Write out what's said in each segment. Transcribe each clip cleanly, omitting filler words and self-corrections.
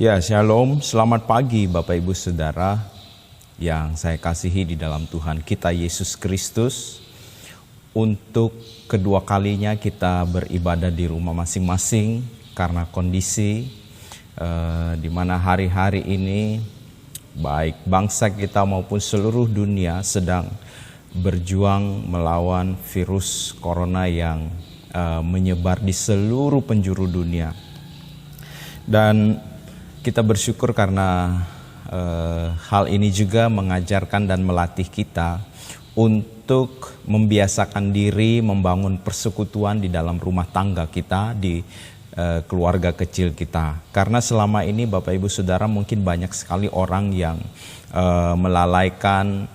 Ya, shalom, selamat pagi Bapak Ibu Saudara yang saya kasihi di dalam Tuhan kita Yesus Kristus. Untuk kedua kalinya kita beribadah di rumah masing-masing karena kondisi di mana hari-hari ini baik bangsa kita maupun seluruh dunia sedang berjuang melawan virus corona yang menyebar di seluruh penjuru dunia. Dan kita bersyukur karena hal ini juga mengajarkan dan melatih kita untuk membiasakan diri membangun persekutuan di dalam rumah tangga kita, di keluarga kecil kita. Karena selama ini Bapak Ibu Saudara mungkin banyak sekali orang yang melalaikan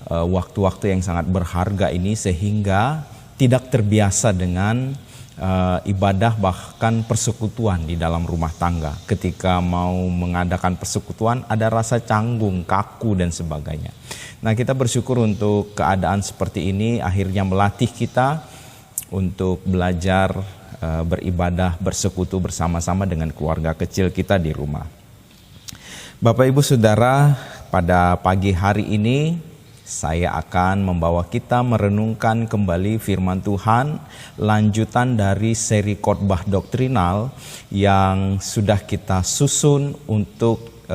waktu-waktu yang sangat berharga ini sehingga tidak terbiasa dengan ibadah bahkan persekutuan di dalam rumah tangga. Ketika mau mengadakan persekutuan ada rasa canggung, kaku dan sebagainya. Nah, kita bersyukur untuk keadaan seperti ini akhirnya melatih kita untuk belajar beribadah bersekutu bersama-sama dengan keluarga kecil kita di rumah. Bapak Ibu Saudara, pada pagi hari ini saya akan membawa kita merenungkan kembali firman Tuhan, lanjutan dari seri khotbah doktrinal yang sudah kita susun untuk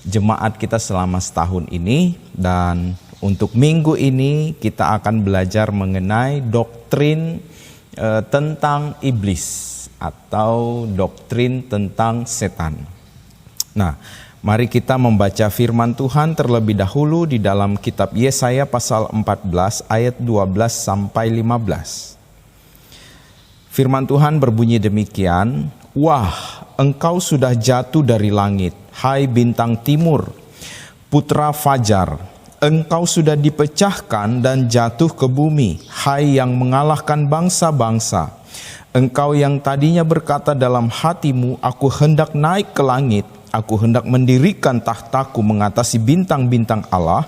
jemaat kita selama setahun ini. Dan untuk minggu ini kita akan belajar mengenai doktrin tentang iblis atau doktrin tentang setan. Nah, mari kita membaca firman Tuhan terlebih dahulu di dalam kitab Yesaya pasal 14 ayat 12 sampai 15. Firman Tuhan berbunyi demikian, "Wah, engkau sudah jatuh dari langit, hai bintang timur, putra fajar. Engkau sudah dipecahkan dan jatuh ke bumi, hai yang mengalahkan bangsa-bangsa. Engkau yang tadinya berkata dalam hatimu, aku hendak naik ke langit, aku hendak mendirikan tahtaku mengatasi bintang-bintang Allah,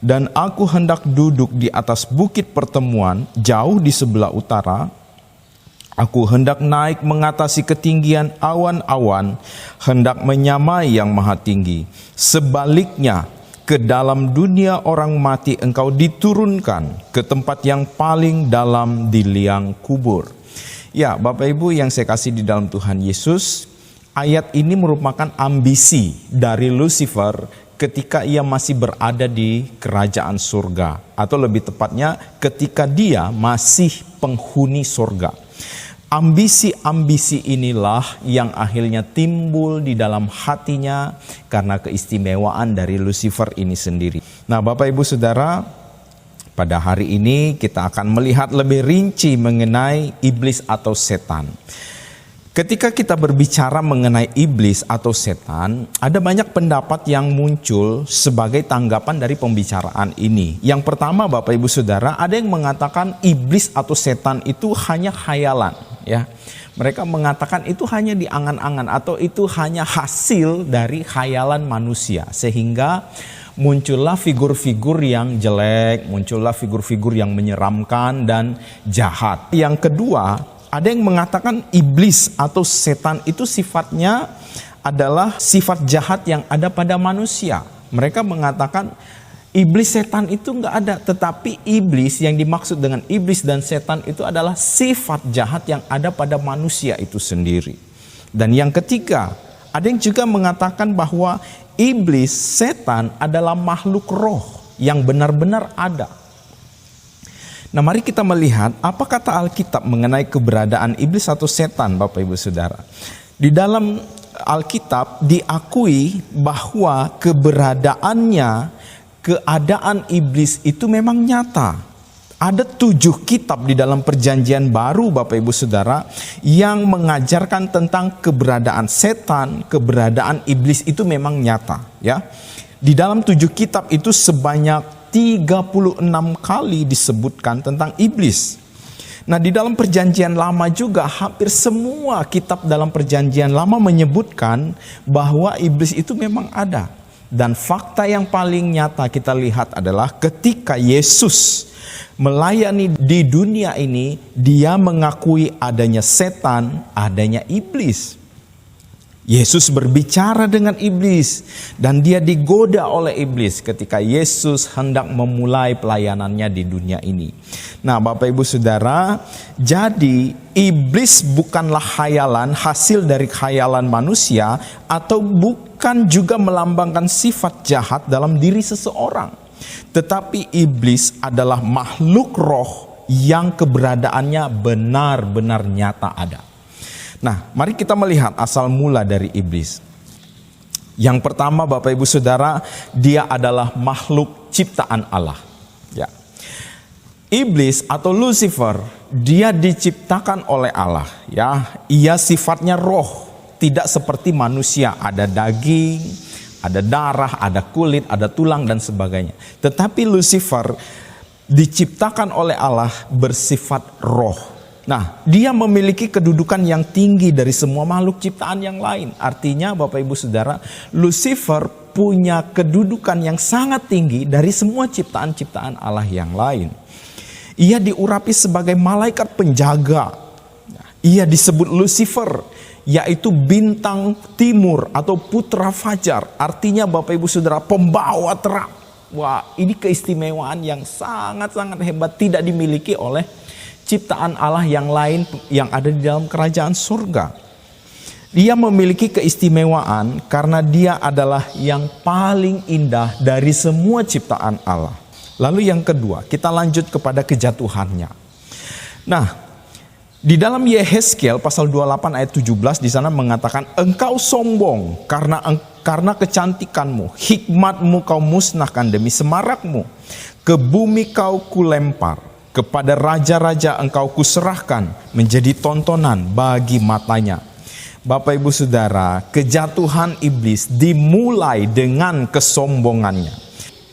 dan aku hendak duduk di atas bukit pertemuan jauh di sebelah utara. Aku hendak naik mengatasi ketinggian awan-awan, hendak menyamai yang maha tinggi. Sebaliknya, ke dalam dunia orang mati engkau diturunkan, ke tempat yang paling dalam di liang kubur." Ya, Bapak Ibu yang saya kasih di dalam Tuhan Yesus, ayat ini merupakan ambisi dari Lucifer ketika ia masih berada di kerajaan surga, atau lebih tepatnya ketika dia masih penghuni surga. Ambisi-ambisi inilah yang akhirnya timbul di dalam hatinya karena keistimewaan dari Lucifer ini sendiri. Nah, Bapak Ibu Saudara, pada hari ini kita akan melihat lebih rinci mengenai iblis atau setan. Ketika kita berbicara mengenai iblis atau setan, ada banyak pendapat yang muncul sebagai tanggapan dari pembicaraan ini. Yang pertama, Bapak Ibu Saudara, ada yang mengatakan iblis atau setan itu hanya khayalan, ya. Mereka mengatakan itu hanya di angan-angan atau itu hanya hasil dari khayalan manusia, sehingga muncullah figur-figur yang jelek, muncullah figur-figur yang menyeramkan dan jahat. Yang kedua, ada yang mengatakan iblis atau setan itu sifatnya adalah sifat jahat yang ada pada manusia. Mereka mengatakan iblis setan itu enggak ada, tetapi iblis yang dimaksud dengan iblis dan setan itu adalah sifat jahat yang ada pada manusia itu sendiri. Dan yang ketiga, ada yang juga mengatakan bahwa iblis, setan adalah makhluk roh yang benar-benar ada. Nah, mari kita melihat apa kata Alkitab mengenai keberadaan iblis atau setan, Bapak Ibu Saudara. Di dalam Alkitab diakui bahwa keadaan iblis itu memang nyata. Ada 7 kitab di dalam Perjanjian Baru, Bapak Ibu Saudara, yang mengajarkan tentang keberadaan setan, keberadaan iblis itu memang nyata, ya. Di dalam 7 kitab itu sebanyak 36 kali disebutkan tentang iblis. Nah, di dalam Perjanjian Lama juga hampir semua kitab dalam Perjanjian Lama menyebutkan bahwa iblis itu memang ada. Dan fakta yang paling nyata kita lihat adalah ketika Yesus melayani di dunia ini, dia mengakui adanya setan, adanya iblis. Yesus berbicara dengan iblis dan dia digoda oleh iblis ketika Yesus hendak memulai pelayanannya di dunia ini. Nah, Bapak Ibu Saudara, jadi iblis bukanlah khayalan, hasil dari khayalan manusia, atau bukan juga melambangkan sifat jahat dalam diri seseorang. Tetapi iblis adalah makhluk roh yang keberadaannya benar-benar nyata ada. Nah, mari kita melihat asal mula dari iblis. Yang pertama, Bapak Ibu Saudara, dia adalah makhluk ciptaan Allah. Ya. Iblis atau Lucifer, dia diciptakan oleh Allah. Ya, ia sifatnya roh, tidak seperti manusia, ada daging, ada darah, ada kulit, ada tulang dan sebagainya. Tetapi Lucifer diciptakan oleh Allah bersifat roh. Nah, dia memiliki kedudukan yang tinggi dari semua makhluk ciptaan yang lain. Artinya, Bapak Ibu Saudara, Lucifer punya kedudukan yang sangat tinggi dari semua ciptaan-ciptaan Allah yang lain. Ia diurapi sebagai malaikat penjaga. Ia disebut Lucifer, yaitu bintang timur atau putra fajar. Artinya, Bapak Ibu Saudara, pembawa terang. Wah, ini keistimewaan yang sangat-sangat hebat, tidak dimiliki oleh ciptaan Allah yang lain yang ada di dalam kerajaan surga. Dia memiliki keistimewaan karena dia adalah yang paling indah dari semua ciptaan Allah. Lalu yang kedua, kita lanjut kepada kejatuhannya. Nah, di dalam Yehezkiel pasal 28 ayat 17 di sana mengatakan, engkau sombong karena kecantikanmu, hikmatmu kau musnahkan demi semarakmu, ke bumi kau kulempar. Kepada raja-raja engkau kuserahkan menjadi tontonan bagi matanya. Bapak Ibu Saudara, kejatuhan iblis dimulai dengan kesombongannya.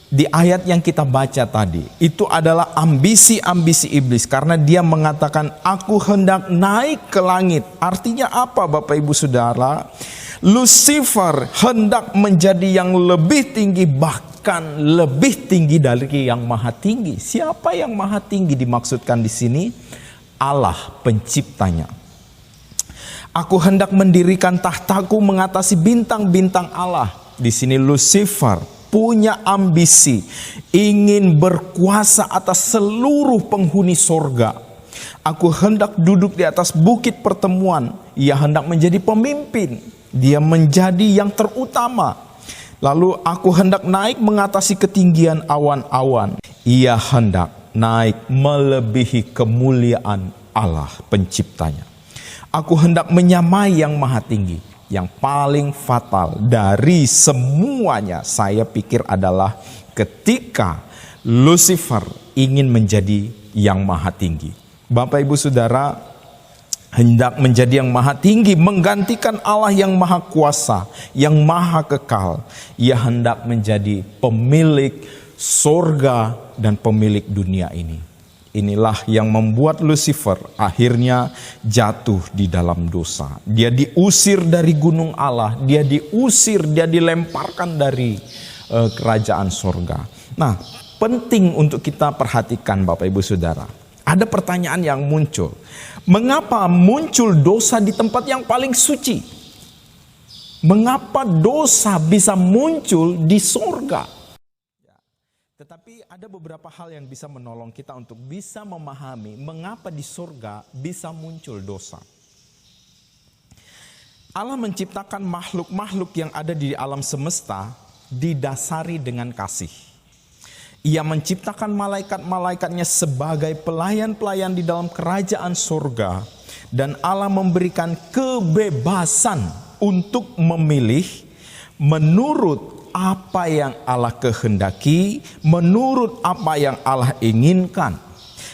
Di ayat yang kita baca tadi, itu adalah ambisi-ambisi iblis. Karena dia mengatakan, aku hendak naik ke langit. Artinya apa Bapak Ibu Saudara? Lucifer hendak menjadi yang lebih tinggi, bahkan lebih tinggi dari yang maha tinggi. Siapa yang maha tinggi dimaksudkan di sini? Allah penciptanya. Aku hendak mendirikan tahtaku mengatasi bintang-bintang Allah. Di sini Lucifer punya ambisi, ingin berkuasa atas seluruh penghuni sorga. Aku hendak duduk di atas bukit pertemuan. Ia hendak menjadi pemimpin. Dia menjadi yang terutama. Lalu aku hendak naik mengatasi ketinggian awan-awan. Ia hendak naik melebihi kemuliaan Allah penciptanya. Aku hendak menyamai yang maha tinggi. Yang paling fatal dari semuanya saya pikir adalah ketika Lucifer ingin menjadi yang maha tinggi. Bapak Ibu Saudara, hendak menjadi yang maha tinggi, menggantikan Allah yang maha kuasa, yang maha kekal. Ia hendak menjadi pemilik sorga dan pemilik dunia ini. Inilah yang membuat Lucifer akhirnya jatuh di dalam dosa. Dia diusir dari gunung Allah, dia diusir, dia dilemparkan dari kerajaan sorga. Nah, penting untuk kita perhatikan Bapak Ibu Saudara. Ada pertanyaan yang muncul. Mengapa muncul dosa di tempat yang paling suci? Mengapa dosa bisa muncul di sorga? Tetapi ada beberapa hal yang bisa menolong kita untuk bisa memahami mengapa di sorga bisa muncul dosa. Allah menciptakan makhluk-makhluk yang ada di alam semesta didasari dengan kasih. Ia menciptakan malaikat-malaikatnya sebagai pelayan-pelayan di dalam kerajaan surga. Dan Allah memberikan kebebasan untuk memilih menurut apa yang Allah kehendaki, menurut apa yang Allah inginkan.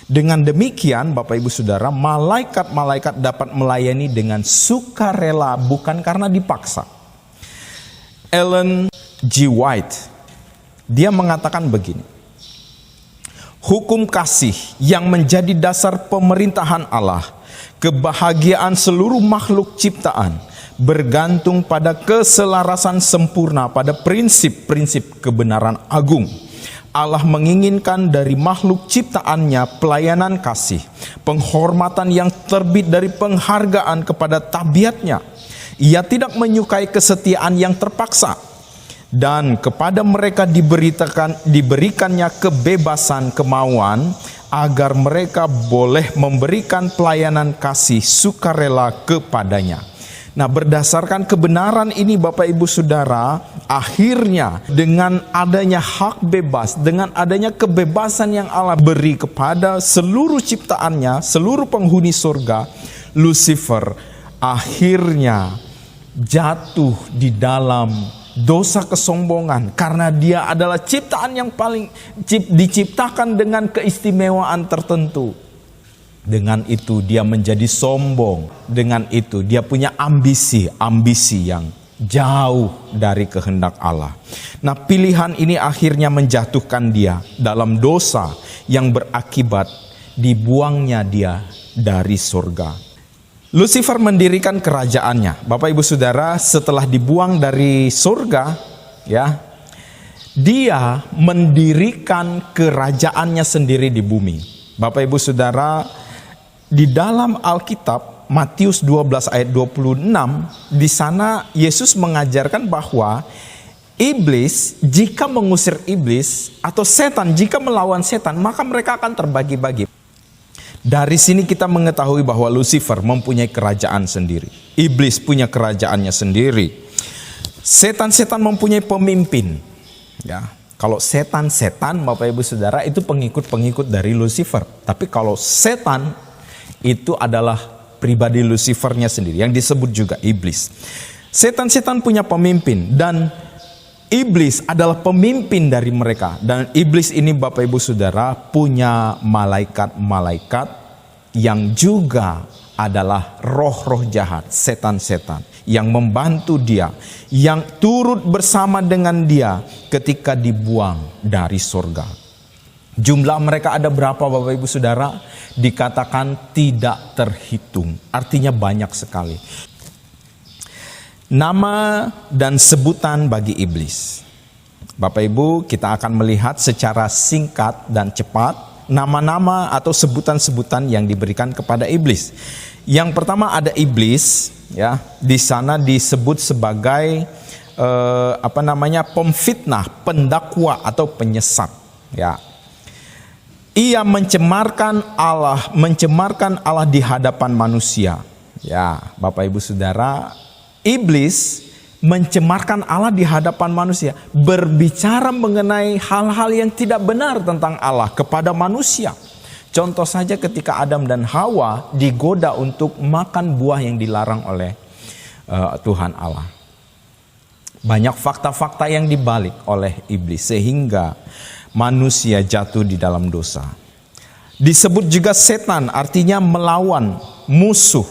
Dengan demikian Bapak Ibu Saudara, malaikat-malaikat dapat melayani dengan sukarela, bukan karena dipaksa. Ellen G. White, dia mengatakan begini. Hukum kasih yang menjadi dasar pemerintahan Allah, kebahagiaan seluruh makhluk ciptaan, bergantung pada keselarasan sempurna pada prinsip-prinsip kebenaran agung. Allah menginginkan dari makhluk ciptaannya pelayanan kasih, penghormatan yang terbit dari penghargaan kepada tabiatnya. Ia tidak menyukai kesetiaan yang terpaksa, dan kepada mereka diberikannya kebebasan kemauan agar mereka boleh memberikan pelayanan kasih sukarela kepadanya. Nah, berdasarkan kebenaran ini Bapak Ibu Saudara, akhirnya dengan adanya hak bebas, dengan adanya kebebasan yang Allah beri kepada seluruh ciptaannya, seluruh penghuni surga, Lucifer akhirnya jatuh di dalam dosa kesombongan karena dia adalah ciptaan yang paling diciptakan dengan keistimewaan tertentu. Dengan itu dia menjadi sombong. Dengan itu dia punya ambisi yang jauh dari kehendak Allah. Nah, pilihan ini akhirnya menjatuhkan dia dalam dosa yang berakibat dibuangnya dia dari surga. Lucifer mendirikan kerajaannya. Bapak Ibu Saudara, setelah dibuang dari surga, ya, dia mendirikan kerajaannya sendiri di bumi. Bapak Ibu Saudara, di dalam Alkitab Matius 12 ayat 26, di sana Yesus mengajarkan bahwa iblis jika mengusir iblis atau setan jika melawan setan, maka mereka akan terbagi-bagi. Dari sini kita mengetahui bahwa Lucifer mempunyai kerajaan sendiri. Iblis punya kerajaannya sendiri. Setan-setan mempunyai pemimpin. Ya, kalau setan-setan Bapak Ibu Saudara itu pengikut-pengikut dari Lucifer. Tapi kalau setan itu adalah pribadi Lucifernya sendiri yang disebut juga iblis. Setan-setan punya pemimpin dan iblis adalah pemimpin dari mereka. Dan iblis ini Bapak Ibu Saudara punya malaikat-malaikat yang juga adalah roh-roh jahat, setan-setan yang membantu dia, yang turut bersama dengan dia ketika dibuang dari surga. Jumlah mereka ada berapa Bapak Ibu Saudara? Dikatakan tidak terhitung, artinya banyak sekali. Nama dan sebutan bagi iblis. Bapak Ibu, kita akan melihat secara singkat dan cepat nama-nama atau sebutan-sebutan yang diberikan kepada iblis. Yang pertama ada iblis, ya. Di sana disebut sebagai pemfitnah, pendakwa atau penyesat, ya. Ia mencemarkan Allah di hadapan manusia. Ya, Bapak Ibu Saudara, iblis mencemarkan Allah di hadapan manusia, berbicara mengenai hal-hal yang tidak benar tentang Allah kepada manusia. Contoh saja ketika Adam dan Hawa digoda untuk makan buah yang dilarang oleh Tuhan Allah. Banyak fakta-fakta yang dibalik oleh iblis sehingga manusia jatuh di dalam dosa. Disebut juga setan, artinya melawan, musuh.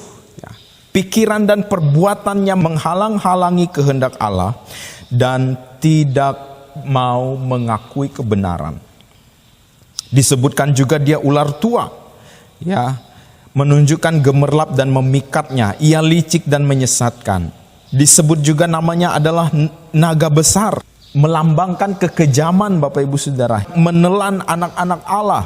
Pikiran dan perbuatannya menghalang-halangi kehendak Allah dan tidak mau mengakui kebenaran. Disebutkan juga dia ular tua, ya, menunjukkan gemerlap dan memikatnya. Ia licik dan menyesatkan. Disebut juga namanya adalah naga besar, melambangkan kekejaman Bapak Ibu Saudara, menelan anak-anak Allah.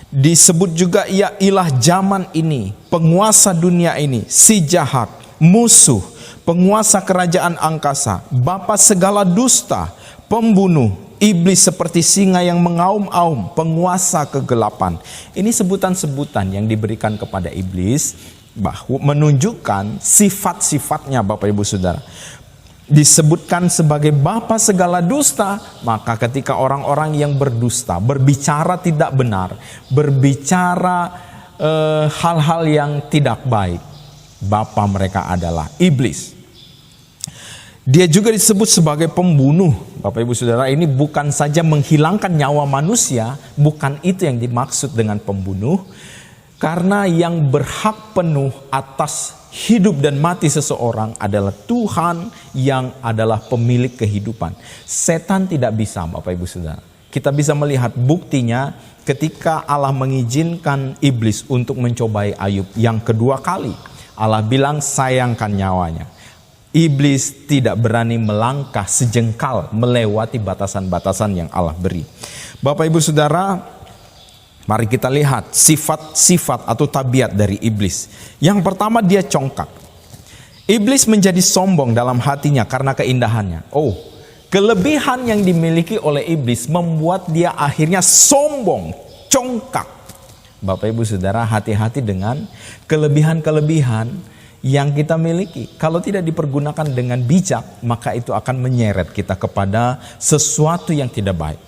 Disebut juga ia ilah zaman ini, penguasa dunia ini, si jahat, musuh, penguasa kerajaan angkasa, bapa segala dusta, pembunuh, iblis seperti singa yang mengaum-aum, penguasa kegelapan. Ini sebutan-sebutan yang diberikan kepada iblis bahwa menunjukkan sifat-sifatnya Bapak Ibu Saudara. Disebutkan sebagai bapa segala dusta, maka ketika orang-orang yang berdusta, berbicara tidak benar, berbicara hal-hal yang tidak baik, bapa mereka adalah iblis. Dia juga disebut sebagai pembunuh. Bapak Ibu Saudara, ini bukan saja menghilangkan nyawa manusia, bukan itu yang dimaksud dengan pembunuh, karena yang berhak penuh atas hidup dan mati seseorang adalah Tuhan yang adalah pemilik kehidupan. Setan tidak bisa, Bapak Ibu Saudara. Kita bisa melihat buktinya ketika Allah mengizinkan iblis untuk mencobai Ayub yang kedua kali. Allah bilang sayangkan nyawanya. Iblis tidak berani melangkah sejengkal melewati batasan-batasan yang Allah beri. Bapak Ibu Saudara, mari kita lihat sifat-sifat atau tabiat dari iblis. Yang pertama, dia congkak. Iblis menjadi sombong dalam hatinya karena keindahannya. Oh, kelebihan yang dimiliki oleh iblis membuat dia akhirnya sombong, congkak. Bapak Ibu Saudara, hati-hati dengan kelebihan-kelebihan yang kita miliki. Kalau tidak dipergunakan dengan bijak, maka itu akan menyeret kita kepada sesuatu yang tidak baik.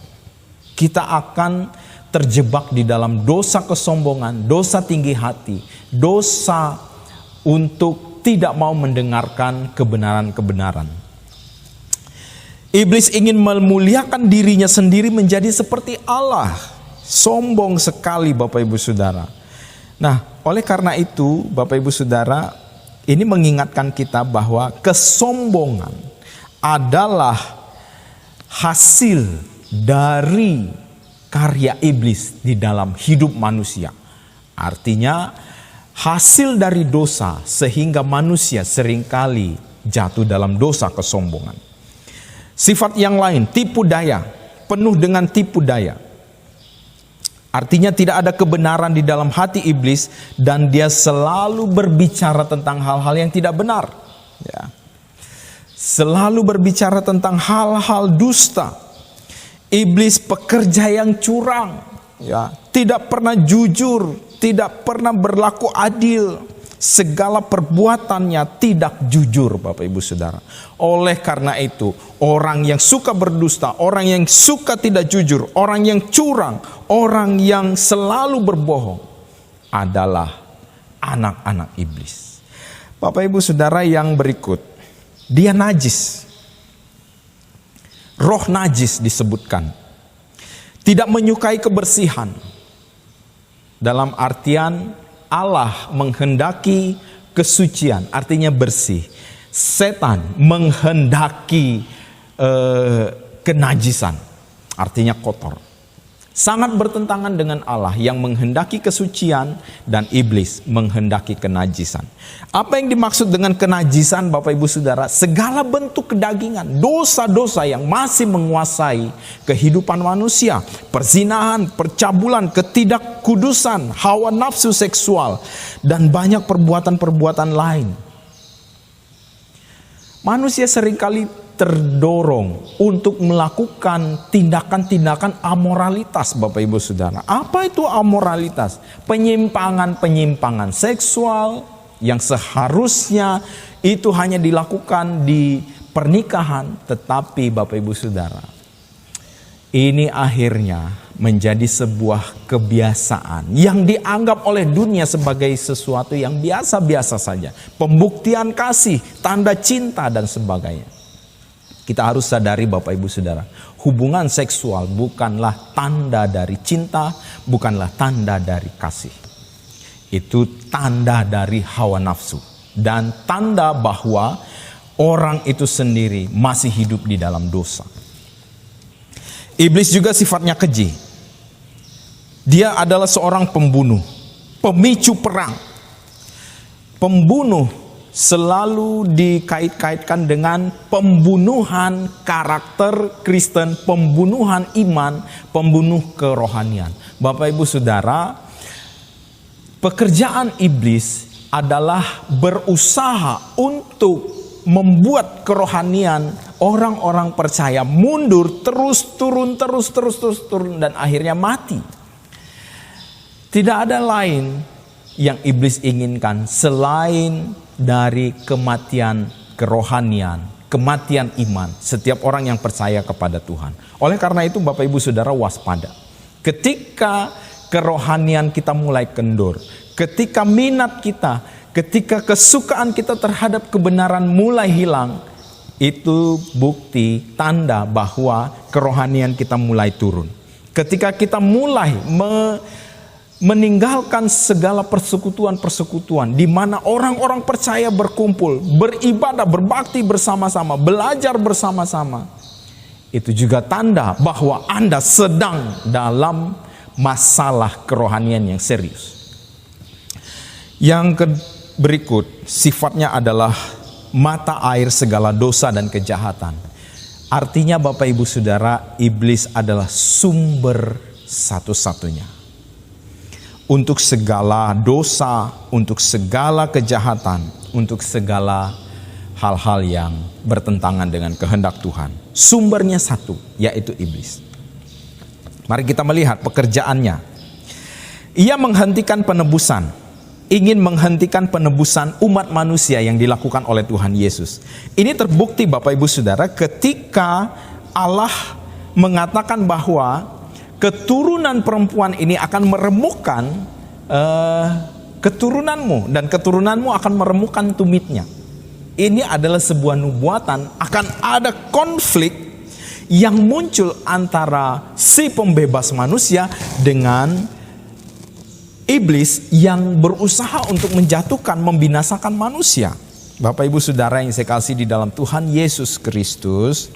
Kita akan terjebak di dalam dosa kesombongan, dosa tinggi hati, dosa untuk tidak mau mendengarkan kebenaran-kebenaran. Iblis ingin memuliakan dirinya sendiri menjadi seperti Allah. Sombong sekali Bapak Ibu Saudara. Nah, oleh karena itu Bapak Ibu Saudara, ini mengingatkan kita bahwa kesombongan adalah hasil dari karya iblis di dalam hidup manusia. Artinya hasil dari dosa sehingga manusia seringkali jatuh dalam dosa kesombongan. Sifat yang lain, tipu daya, penuh dengan tipu daya. Artinya tidak ada kebenaran di dalam hati iblis dan dia selalu berbicara tentang hal-hal yang tidak benar. Ya. Selalu berbicara tentang hal-hal dusta. Iblis pekerja yang curang, ya, tidak pernah jujur, tidak pernah berlaku adil. Segala perbuatannya tidak jujur Bapak Ibu Saudara. Oleh karena itu, orang yang suka berdusta, orang yang suka tidak jujur, orang yang curang, orang yang selalu berbohong adalah anak-anak iblis. Bapak Ibu Saudara, yang berikut, dia najis. Roh najis disebutkan. Tidak menyukai kebersihan. Dalam artian Allah menghendaki kesucian, artinya bersih. Setan menghendaki kenajisan, artinya kotor. Sangat bertentangan dengan Allah yang menghendaki kesucian dan iblis menghendaki kenajisan. Apa yang dimaksud dengan kenajisan Bapak Ibu Saudara? Segala bentuk kedagingan, dosa-dosa yang masih menguasai kehidupan manusia. Perzinahan, percabulan, ketidakkudusan, hawa nafsu seksual, dan banyak perbuatan-perbuatan lain. Manusia seringkali terdorong untuk melakukan tindakan-tindakan amoralitas Bapak Ibu Saudara. Apa itu amoralitas? Penyimpangan-penyimpangan seksual yang seharusnya itu hanya dilakukan di pernikahan. Tetapi Bapak Ibu Saudara, ini akhirnya menjadi sebuah kebiasaan yang dianggap oleh dunia sebagai sesuatu yang biasa-biasa saja. Pembuktian kasih, tanda cinta dan sebagainya. Kita harus sadari Bapak Ibu Saudara, hubungan seksual bukanlah tanda dari cinta, bukanlah tanda dari kasih. Itu tanda dari hawa nafsu dan tanda bahwa orang itu sendiri masih hidup di dalam dosa. Iblis juga sifatnya keji. Dia adalah seorang pembunuh, pemicu perang. Pembunuh selalu dikait-kaitkan dengan pembunuhan karakter Kristen, pembunuhan iman, pembunuh kerohanian. Bapak Ibu Saudara, pekerjaan iblis adalah berusaha untuk membuat kerohanian orang-orang percaya mundur, terus turun dan akhirnya mati. Tidak ada lain yang iblis inginkan selain dari kematian kerohanian, kematian iman setiap orang yang percaya kepada Tuhan. Oleh karena itu Bapak Ibu Saudara, waspada. Ketika kerohanian kita mulai kendur, ketika minat kita, ketika kesukaan kita terhadap kebenaran mulai hilang, itu bukti tanda bahwa kerohanian kita mulai turun. Ketika kita mulai meninggalkan segala persekutuan-persekutuan di mana orang-orang percaya berkumpul, beribadah, berbakti bersama-sama, belajar bersama-sama. Itu juga tanda bahwa Anda sedang dalam masalah kerohanian yang serius. Yang berikut sifatnya adalah mata air segala dosa dan kejahatan. Artinya Bapak Ibu Saudara, iblis adalah sumber satu-satunya untuk segala dosa, untuk segala kejahatan, untuk segala hal-hal yang bertentangan dengan kehendak Tuhan. Sumbernya satu, yaitu iblis. Mari kita melihat pekerjaannya. Ia menghentikan penebusan, ingin menghentikan penebusan umat manusia yang dilakukan oleh Tuhan Yesus. Ini terbukti Bapak Ibu Saudara ketika Allah mengatakan bahwa keturunan perempuan ini akan meremukkan keturunanmu, dan keturunanmu akan meremukkan tumitnya. Ini adalah sebuah nubuatan akan ada konflik yang muncul antara si pembebas manusia dengan iblis yang berusaha untuk menjatuhkan, membinasakan manusia. Bapak Ibu Saudara yang saya kasih di dalam Tuhan Yesus Kristus,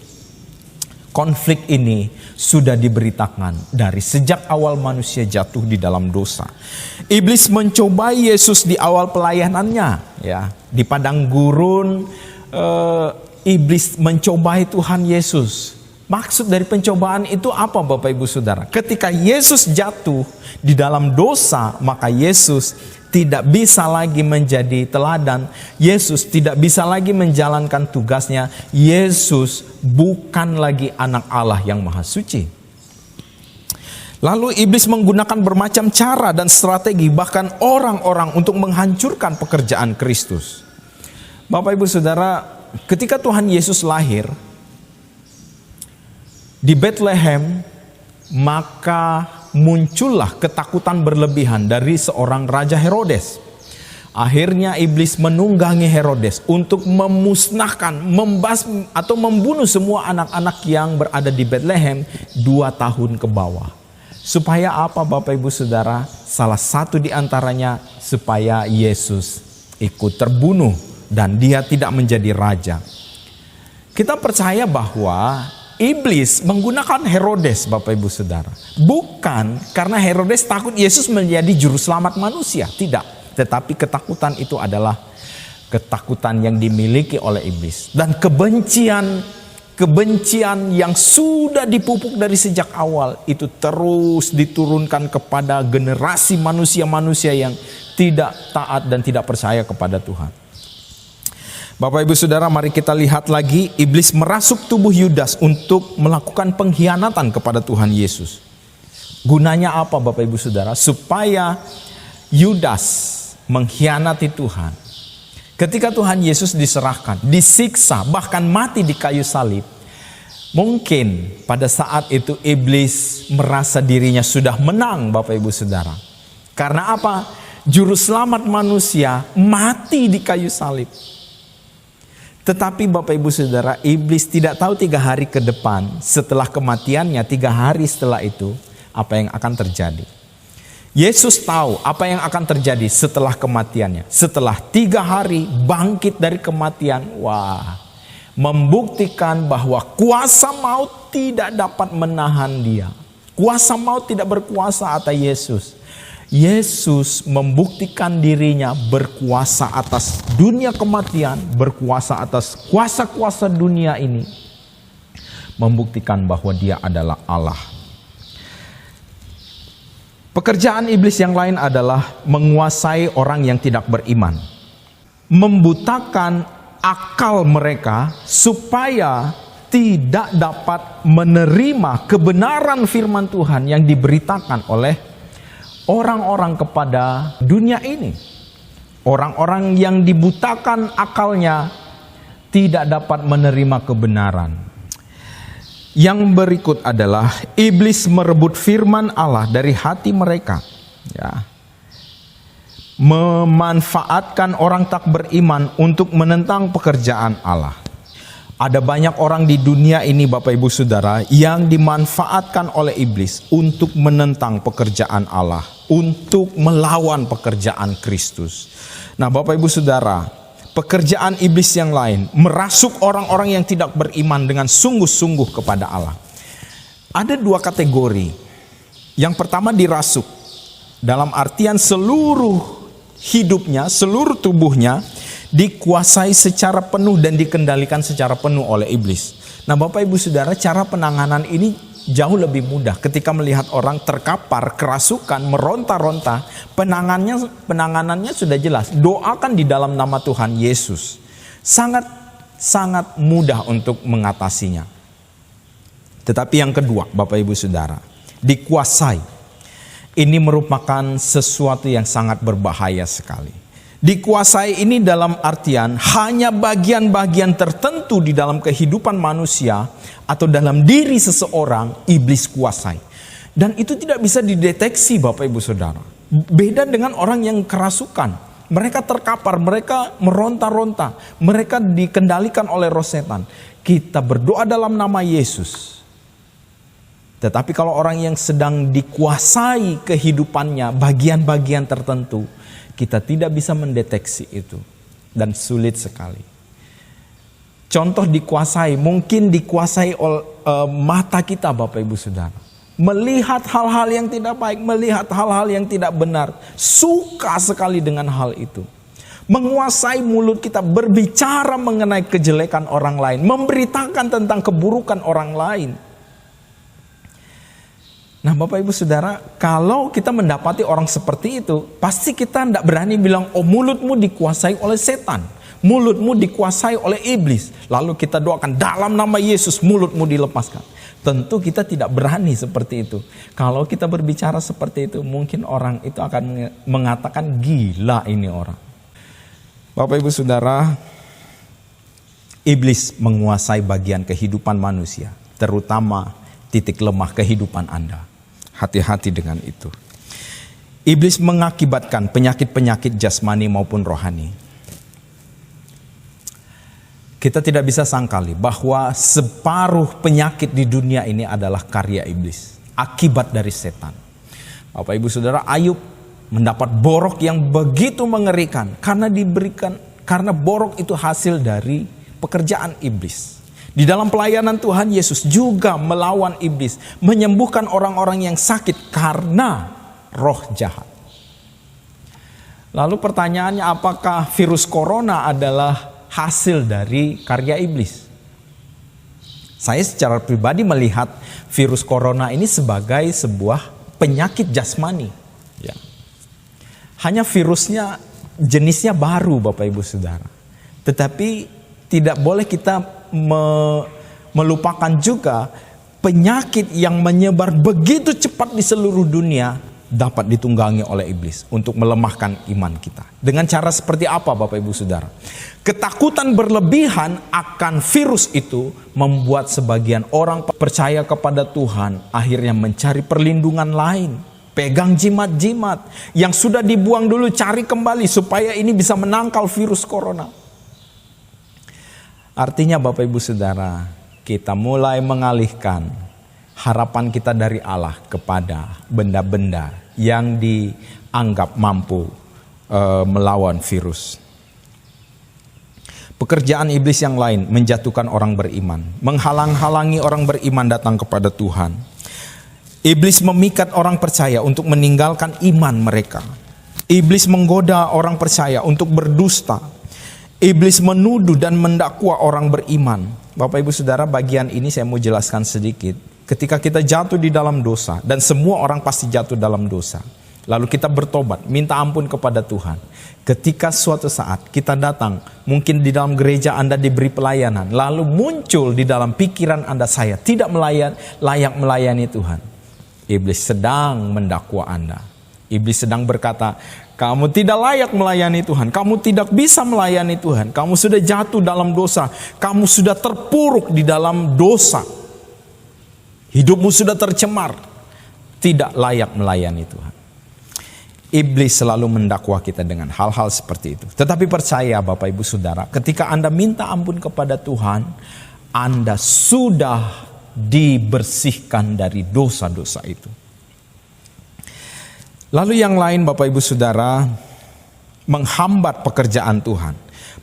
konflik ini sudah diberitakan dari sejak awal manusia jatuh di dalam dosa. Iblis mencobai Yesus di awal pelayanannya, ya. Di padang gurun, iblis mencobai Tuhan Yesus. Maksud dari pencobaan itu apa Bapak Ibu Saudara? Ketika Yesus jatuh di dalam dosa, maka Yesus tidak bisa lagi menjadi teladan. Yesus tidak bisa lagi menjalankan tugasnya. Yesus bukan lagi anak Allah yang maha suci. Lalu iblis menggunakan bermacam cara dan strategi, bahkan orang-orang, untuk menghancurkan pekerjaan Kristus. Bapak Ibu Saudara, ketika Tuhan Yesus lahir di Bethlehem, maka muncullah ketakutan berlebihan dari seorang Raja Herodes. Akhirnya iblis menunggangi Herodes untuk memusnahkan, membasmi atau membunuh semua anak-anak yang berada di Bethlehem 2 tahun ke bawah. Supaya apa Bapak Ibu Saudara? Salah satu di antaranya supaya Yesus ikut terbunuh dan dia tidak menjadi raja. Kita percaya bahwa iblis menggunakan Herodes Bapak Ibu Saudara. Bukan karena Herodes takut Yesus menjadi juru selamat manusia. Tidak. Tetapi ketakutan itu adalah ketakutan yang dimiliki oleh iblis. Dan kebencian yang sudah dipupuk dari sejak awal itu terus diturunkan kepada generasi manusia-manusia yang tidak taat dan tidak percaya kepada Tuhan. Bapak Ibu Saudara, mari kita lihat lagi. Iblis merasuk tubuh Yudas untuk melakukan pengkhianatan kepada Tuhan Yesus. Gunanya apa Bapak Ibu Saudara? Supaya Yudas mengkhianati Tuhan. Ketika Tuhan Yesus diserahkan, disiksa, bahkan mati di kayu salib, mungkin pada saat itu iblis merasa dirinya sudah menang Bapak Ibu Saudara. Karena apa? Juru selamat manusia mati di kayu salib. Tetapi Bapak Ibu Saudara, iblis tidak tahu 3 hari ke depan setelah kematiannya, 3 hari setelah itu, apa yang akan terjadi. Yesus tahu apa yang akan terjadi setelah kematiannya. Setelah 3 hari bangkit dari kematian, membuktikan bahwa kuasa maut tidak dapat menahan dia. Kuasa maut tidak berkuasa atas Yesus. Yesus membuktikan dirinya berkuasa atas dunia kematian, berkuasa atas kuasa-kuasa dunia ini. Membuktikan bahwa dia adalah Allah. Pekerjaan iblis yang lain adalah menguasai orang yang tidak beriman. Membutakan akal mereka supaya tidak dapat menerima kebenaran firman Tuhan yang diberitakan oleh orang-orang kepada dunia ini. Orang-orang yang dibutakan akalnya tidak dapat menerima kebenaran. Yang berikut adalah iblis merebut firman Allah dari hati mereka. Ya. Memanfaatkan orang tak beriman untuk menentang pekerjaan Allah. Ada banyak orang di dunia ini Bapak Ibu Saudara yang dimanfaatkan oleh iblis untuk menentang pekerjaan Allah, untuk melawan pekerjaan Kristus. Nah Bapak Ibu Saudara, pekerjaan iblis yang lain merasuk orang-orang yang tidak beriman dengan sungguh-sungguh kepada Allah. Ada 2 kategori. Yang pertama dirasuk, dalam artian seluruh hidupnya, seluruh tubuhnya dikuasai secara penuh dan dikendalikan secara penuh oleh iblis. Nah Bapak Ibu Saudara, cara penanganan ini jauh lebih mudah. Ketika melihat orang terkapar, kerasukan, meronta-ronta, penanganannya sudah jelas. Doakan di dalam nama Tuhan Yesus. Sangat sangat mudah untuk mengatasinya. Tetapi yang kedua, Bapak Ibu Saudara, dikuasai. Ini merupakan sesuatu yang sangat berbahaya sekali. Dikuasai ini dalam artian hanya bagian-bagian tertentu di dalam kehidupan manusia atau dalam diri seseorang iblis kuasai. Dan itu tidak bisa dideteksi, Bapak Ibu Saudara. Beda dengan orang yang kerasukan. Mereka terkapar, mereka meronta-ronta, mereka dikendalikan oleh roh setan. Kita berdoa dalam nama Yesus. Tetapi kalau orang yang sedang dikuasai kehidupannya, bagian-bagian tertentu, kita tidak bisa mendeteksi itu. Dan sulit sekali. Contoh dikuasai, mungkin dikuasai oleh mata kita, Bapak Ibu Saudara. Melihat hal-hal yang tidak baik, melihat hal-hal yang tidak benar. Suka sekali dengan hal itu. Menguasai mulut kita, berbicara mengenai kejelekan orang lain. Memberitakan tentang keburukan orang lain. Nah Bapak Ibu Saudara, kalau kita mendapati orang seperti itu, pasti kita tidak berani bilang, oh mulutmu dikuasai oleh setan. Mulutmu dikuasai oleh iblis. Lalu kita doakan dalam nama Yesus mulutmu dilepaskan. Tentu kita tidak berani seperti itu. Kalau kita berbicara seperti itu, mungkin orang itu akan mengatakan gila ini orang. Bapak Ibu Saudara, iblis menguasai bagian kehidupan manusia, terutama titik lemah kehidupan Anda. Hati-hati dengan itu. Iblis mengakibatkan penyakit-penyakit jasmani maupun rohani. Kita tidak bisa sangkali bahwa separuh penyakit di dunia ini adalah karya iblis. Akibat dari setan. Bapak Ibu Saudara, Ayub mendapat borok yang begitu mengerikan. Karena borok itu hasil dari pekerjaan iblis. Di dalam pelayanan Tuhan, Yesus juga melawan iblis, menyembuhkan orang-orang yang sakit karena roh jahat. Lalu pertanyaannya, apakah virus corona adalah hasil dari karya iblis? Saya secara pribadi melihat virus corona ini sebagai sebuah penyakit jasmani. Ya. Hanya virusnya jenisnya baru, Bapak Ibu Saudara. Tetapi tidak boleh kita melupakan juga penyakit yang menyebar begitu cepat di seluruh dunia dapat ditunggangi oleh iblis untuk melemahkan iman kita. Dengan cara seperti apa Bapak Ibu Saudara? Ketakutan berlebihan akan virus itu membuat sebagian orang percaya kepada Tuhan akhirnya mencari perlindungan lain. Pegang jimat-jimat yang sudah dibuang dulu, cari kembali supaya ini bisa menangkal virus corona. Artinya Bapak Ibu Saudara, kita mulai mengalihkan harapan kita dari Allah kepada benda-benda yang dianggap mampu melawan virus. Pekerjaan iblis yang lain menjatuhkan orang beriman, menghalang-halangi orang beriman datang kepada Tuhan. Iblis memikat orang percaya untuk meninggalkan iman mereka. Iblis menggoda orang percaya untuk berdusta. Iblis menuduh dan mendakwa orang beriman. Bapak Ibu Saudara, bagian ini saya mau jelaskan sedikit. Ketika kita jatuh di dalam dosa, dan semua orang pasti jatuh dalam dosa, lalu kita bertobat, minta ampun kepada Tuhan. Ketika suatu saat kita datang, mungkin di dalam gereja Anda diberi pelayanan, lalu muncul di dalam pikiran Anda, saya tidak layak melayani Tuhan. Iblis sedang mendakwa Anda. Iblis sedang berkata, kamu tidak layak melayani Tuhan. Kamu tidak bisa melayani Tuhan. Kamu sudah jatuh dalam dosa. Kamu sudah terpuruk di dalam dosa. Hidupmu sudah tercemar. Tidak layak melayani Tuhan. Iblis selalu mendakwa kita dengan hal-hal seperti itu. Tetapi percaya Bapak Ibu Saudara, ketika Anda minta ampun kepada Tuhan, Anda sudah dibersihkan dari dosa-dosa itu. Lalu yang lain Bapak Ibu Saudara, menghambat pekerjaan Tuhan,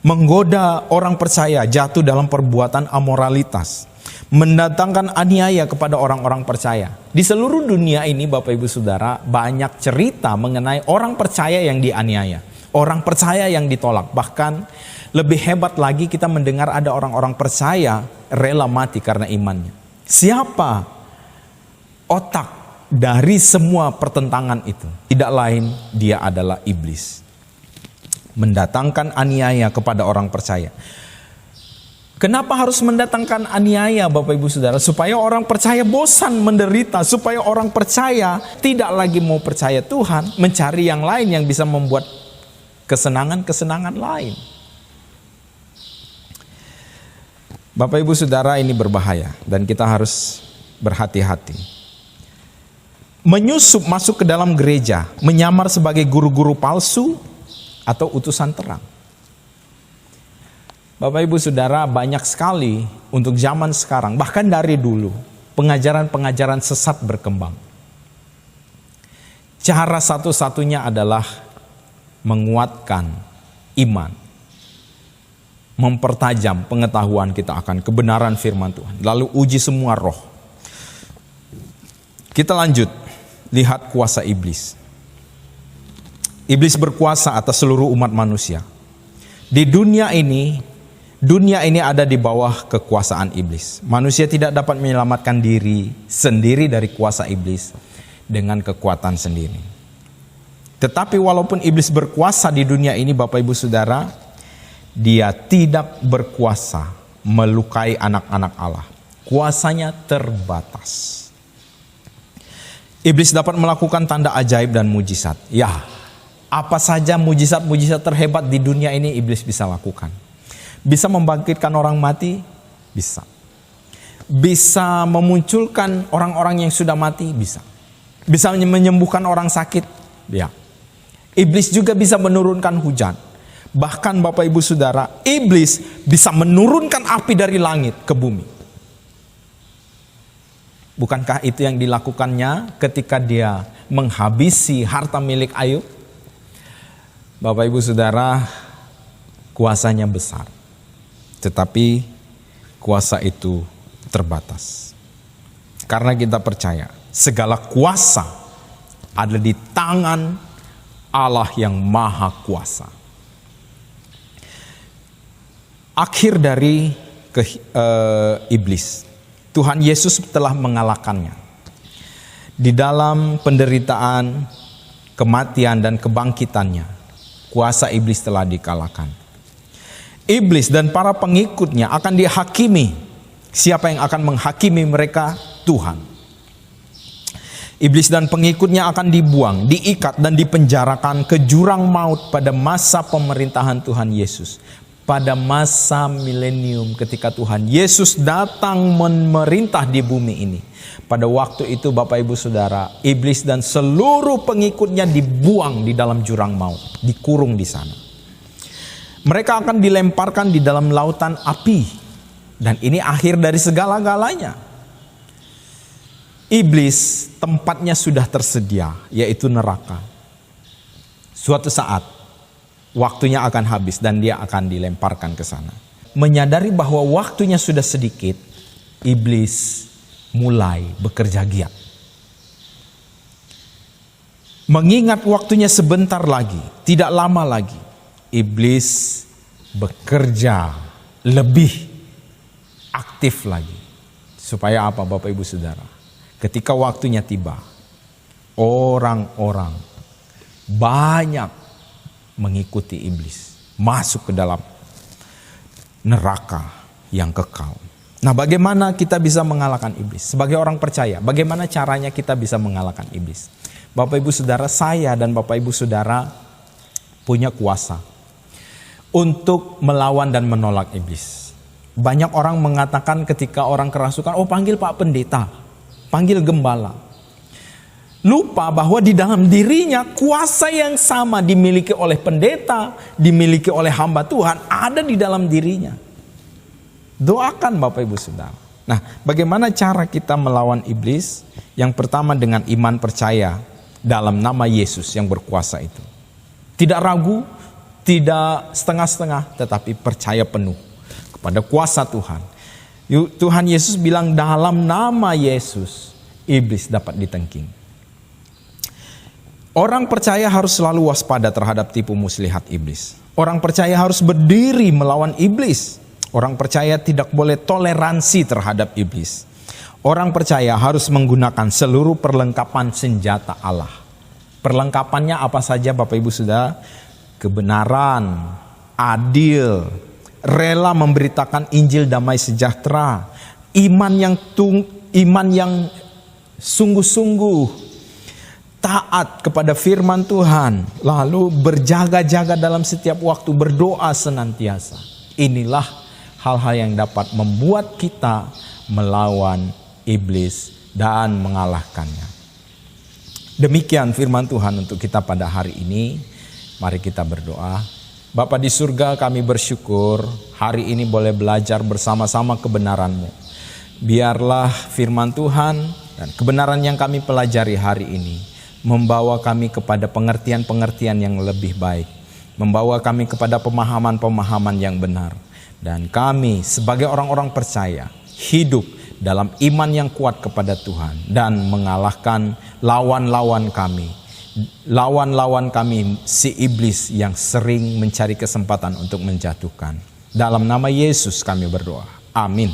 menggoda orang percaya jatuh dalam perbuatan amoralitas, mendatangkan aniaya kepada orang-orang percaya. Di seluruh dunia ini Bapak Ibu Saudara, banyak cerita mengenai orang percaya yang dianiaya, orang percaya yang ditolak. Bahkan lebih hebat lagi, kita mendengar ada orang-orang percaya rela mati karena imannya. Siapa otak dari semua pertentangan itu? Tidak lain, dia adalah iblis. Mendatangkan aniaya kepada orang percaya. Kenapa harus mendatangkan aniaya Bapak Ibu Saudara? Supaya orang percaya bosan menderita, supaya orang percaya tidak lagi mau percaya Tuhan, mencari yang lain yang bisa membuat kesenangan-kesenangan lain. Bapak Ibu Saudara, ini berbahaya dan kita harus berhati-hati. Menyusup masuk ke dalam gereja, menyamar sebagai guru-guru palsu atau utusan terang. Bapak Ibu Saudara, banyak sekali untuk zaman sekarang, bahkan dari dulu, pengajaran-pengajaran sesat berkembang. Cara satu-satunya adalah menguatkan iman, mempertajam pengetahuan kita akan kebenaran firman Tuhan, lalu uji semua roh. Kita lanjut, lihat kuasa iblis. Iblis berkuasa atas seluruh umat manusia. Di dunia ini ada di bawah kekuasaan iblis. Manusia tidak dapat menyelamatkan diri sendiri dari kuasa iblis dengan kekuatan sendiri. Tetapi walaupun iblis berkuasa di dunia ini Bapak Ibu Saudara, dia tidak berkuasa melukai anak-anak Allah. Kuasanya terbatas. Iblis dapat melakukan tanda ajaib dan mujizat. Ya, apa saja mujizat-mujizat terhebat di dunia ini iblis bisa lakukan. Bisa membangkitkan orang mati? Bisa. Bisa memunculkan orang-orang yang sudah mati? Bisa. Bisa menyembuhkan orang sakit? Ya. Iblis juga bisa menurunkan hujan. Bahkan Bapak Ibu Saudara, iblis bisa menurunkan api dari langit ke bumi. Bukankah itu yang dilakukannya ketika dia menghabisi harta milik Ayub? Bapak Ibu Saudara, kuasanya besar. Tetapi kuasa itu terbatas. Karena kita percaya segala kuasa ada di tangan Allah yang maha kuasa. Akhir dari iblis, Tuhan Yesus telah mengalahkannya. Di dalam penderitaan, kematian dan kebangkitannya, kuasa iblis telah dikalahkan. Iblis dan para pengikutnya akan dihakimi. Siapa yang akan menghakimi mereka? Tuhan. Iblis dan pengikutnya akan dibuang, diikat dan dipenjarakan ke jurang maut pada masa pemerintahan Tuhan Yesus. Pada masa milenium ketika Tuhan Yesus datang memerintah di bumi ini. Pada waktu itu Bapak Ibu Saudara, iblis dan seluruh pengikutnya dibuang di dalam jurang maut, dikurung di sana. Mereka akan dilemparkan di dalam lautan api. Dan ini akhir dari segala-galanya. Iblis tempatnya sudah tersedia, yaitu neraka. Suatu saat, waktunya akan habis dan dia akan dilemparkan ke sana. Menyadari bahwa waktunya sudah sedikit, iblis mulai bekerja giat. Mengingat waktunya sebentar lagi, tidak lama lagi, iblis bekerja lebih aktif lagi. Supaya apa Bapak Ibu Saudara? Ketika waktunya tiba, orang-orang banyak mengikuti iblis. Masuk ke dalam neraka yang kekal. Nah, bagaimana kita bisa mengalahkan iblis? Sebagai orang percaya, bagaimana caranya kita bisa mengalahkan iblis? Bapak Ibu Saudara, saya dan Bapak Ibu Saudara punya kuasa untuk melawan dan menolak iblis. Banyak orang mengatakan ketika orang kerasukan, oh panggil Pak Pendeta, panggil gembala. Lupa bahwa di dalam dirinya kuasa yang sama dimiliki oleh pendeta, dimiliki oleh hamba Tuhan, ada di dalam dirinya. Doakan Bapak Ibu Saudara. Nah, bagaimana cara kita melawan iblis? Yang pertama dengan iman percaya dalam nama Yesus yang berkuasa itu. Tidak ragu, tidak setengah-setengah, tetapi percaya penuh kepada kuasa Tuhan. Tuhan Yesus bilang dalam nama Yesus, iblis dapat ditengking. Orang percaya harus selalu waspada terhadap tipu muslihat iblis. Orang percaya harus berdiri melawan iblis. Orang percaya tidak boleh toleransi terhadap iblis. Orang percaya harus menggunakan seluruh perlengkapan senjata Allah. Perlengkapannya apa saja Bapak Ibu Saudara? Kebenaran, adil, rela memberitakan Injil damai sejahtera, iman yang sungguh-sungguh taat kepada firman Tuhan, lalu berjaga-jaga dalam setiap waktu, berdoa senantiasa. Inilah hal-hal yang dapat membuat kita melawan iblis dan mengalahkannya. Demikian firman Tuhan untuk kita pada hari ini. Mari kita berdoa. Bapa di surga, kami bersyukur hari ini boleh belajar bersama-sama kebenaran-Mu. Biarlah firman Tuhan dan kebenaran yang kami pelajari hari ini membawa kami kepada pengertian-pengertian yang lebih baik, membawa kami kepada pemahaman-pemahaman yang benar, dan kami sebagai orang-orang percaya hidup dalam iman yang kuat kepada Tuhan dan mengalahkan lawan-lawan kami si iblis yang sering mencari kesempatan untuk menjatuhkan. Dalam nama Yesus kami berdoa. Amin.